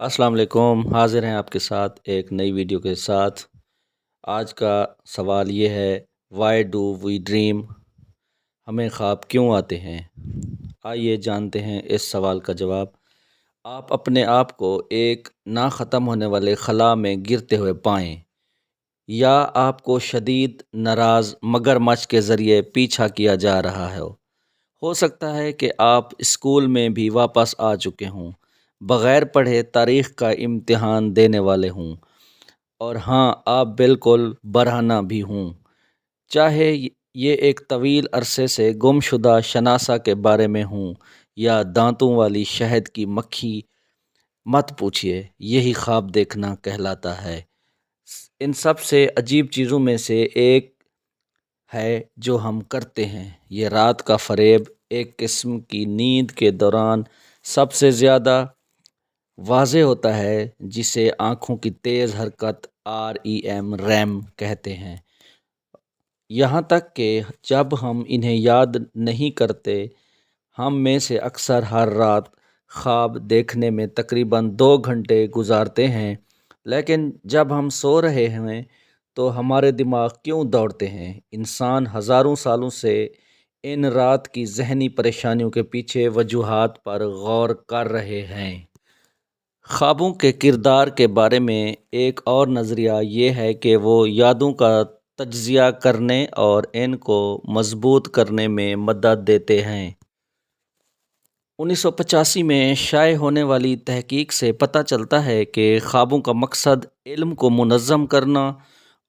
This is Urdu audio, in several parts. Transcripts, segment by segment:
السلام علیکم، حاضر ہیں آپ کے ساتھ ایک نئی ویڈیو کے ساتھ۔ آج کا سوال یہ ہے، وائی ڈو وی ڈریم؟ ہمیں خواب کیوں آتے ہیں؟ آئیے جانتے ہیں اس سوال کا جواب۔ آپ اپنے آپ کو ایک نہ ختم ہونے والے خلا میں گرتے ہوئے پائیں، یا آپ کو شدید ناراض مگرمچھ کے ذریعے پیچھا کیا جا رہا ہے۔ ہو سکتا ہے کہ آپ اسکول میں بھی واپس آ چکے ہوں، بغیر پڑھے تاریخ کا امتحان دینے والے ہوں، اور ہاں، آپ بالکل برہنہ بھی ہوں، چاہے یہ ایک طویل عرصے سے گم شدہ شناسہ کے بارے میں ہوں یا دانتوں والی شہد کی مکھی۔ مت پوچھیے، یہی خواب دیکھنا کہلاتا ہے۔ ان سب سے عجیب چیزوں میں سے ایک ہے جو ہم کرتے ہیں، یہ رات کا فریب۔ ایک قسم کی نیند کے دوران سب سے زیادہ واضح ہوتا ہے، جسے آنکھوں کی تیز حرکت REM کہتے ہیں۔ یہاں تک کہ جب ہم انہیں یاد نہیں کرتے، ہم میں سے اکثر ہر رات خواب دیکھنے میں تقریباً 2 گھنٹے گزارتے ہیں، لیکن جب ہم سو رہے ہیں تو ہمارے دماغ کیوں دوڑتے ہیں؟ انسان ہزاروں سالوں سے ان رات کی ذہنی پریشانیوں کے پیچھے وجوہات پر غور کر رہے ہیں۔ خوابوں کے کردار کے بارے میں ایک اور نظریہ یہ ہے کہ وہ یادوں کا تجزیہ کرنے اور ان کو مضبوط کرنے میں مدد دیتے ہیں۔ 1985 میں شائع ہونے والی تحقیق سے پتہ چلتا ہے کہ خوابوں کا مقصد علم کو منظم کرنا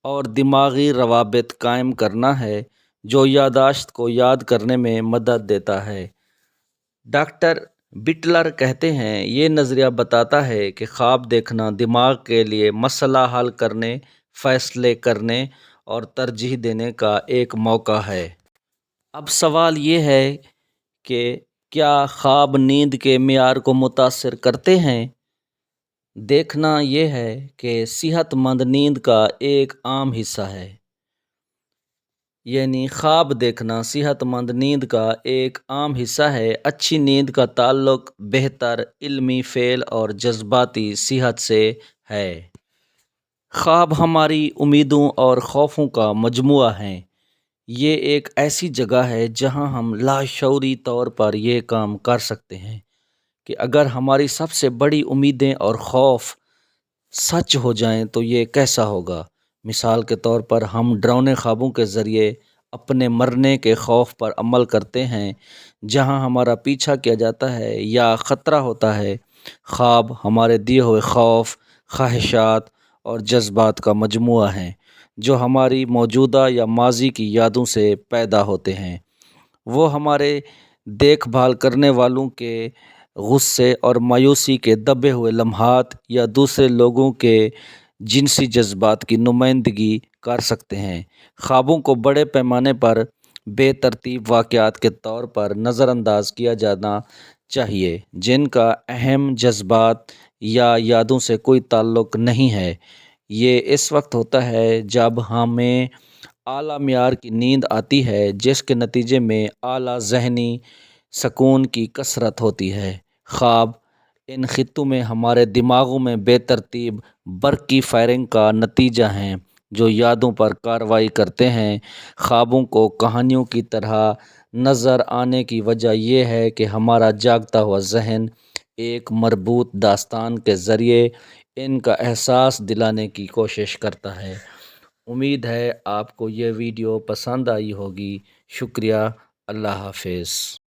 اور دماغی روابط قائم کرنا ہے، جو یادداشت کو یاد کرنے میں مدد دیتا ہے۔ ڈاکٹر بٹلر کہتے ہیں، یہ نظریہ بتاتا ہے کہ خواب دیکھنا دماغ کے لیے مسئلہ حل کرنے، فیصلے کرنے اور ترجیح دینے کا ایک موقع ہے۔ اب سوال یہ ہے کہ کیا خواب نیند کے معیار کو متاثر کرتے ہیں؟ دیکھنا یہ ہے کہ صحت مند نیند کا ایک عام حصہ ہے، یعنی خواب دیکھنا صحت مند نیند کا ایک عام حصہ ہے۔ اچھی نیند کا تعلق بہتر علمی فعل اور جذباتی صحت سے ہے۔ خواب ہماری امیدوں اور خوفوں کا مجموعہ ہیں۔ یہ ایک ایسی جگہ ہے جہاں ہم لاشعوری طور پر یہ کام کر سکتے ہیں کہ اگر ہماری سب سے بڑی امیدیں اور خوف سچ ہو جائیں تو یہ کیسا ہوگا؟ مثال کے طور پر، ہم ڈراؤنے خوابوں کے ذریعے اپنے مرنے کے خوف پر عمل کرتے ہیں، جہاں ہمارا پیچھا کیا جاتا ہے یا خطرہ ہوتا ہے۔ خواب ہمارے دیے ہوئے خوف، خواہشات اور جذبات کا مجموعہ ہیں، جو ہماری موجودہ یا ماضی کی یادوں سے پیدا ہوتے ہیں۔ وہ ہمارے دیکھ بھال کرنے والوں کے غصے اور مایوسی کے دبے ہوئے لمحات یا دوسرے لوگوں کے جنسی جذبات کی نمائندگی کر سکتے ہیں۔ خوابوں کو بڑے پیمانے پر بے ترتیب واقعات کے طور پر نظر انداز کیا جانا چاہیے، جن کا اہم جذبات یا یادوں سے کوئی تعلق نہیں ہے۔ یہ اس وقت ہوتا ہے جب ہمیں اعلیٰ معیار کی نیند آتی ہے، جس کے نتیجے میں اعلیٰ ذہنی سکون کی کثرت ہوتی ہے۔ خواب ان خطوں میں ہمارے دماغوں میں بے ترتیب برقی فائرنگ کا نتیجہ ہیں، جو یادوں پر کارروائی کرتے ہیں۔ خوابوں کو کہانیوں کی طرح نظر آنے کی وجہ یہ ہے کہ ہمارا جاگتا ہوا ذہن ایک مربوط داستان کے ذریعے ان کا احساس دلانے کی کوشش کرتا ہے۔ امید ہے آپ کو یہ ویڈیو پسند آئی ہوگی۔ شکریہ۔ اللہ حافظ۔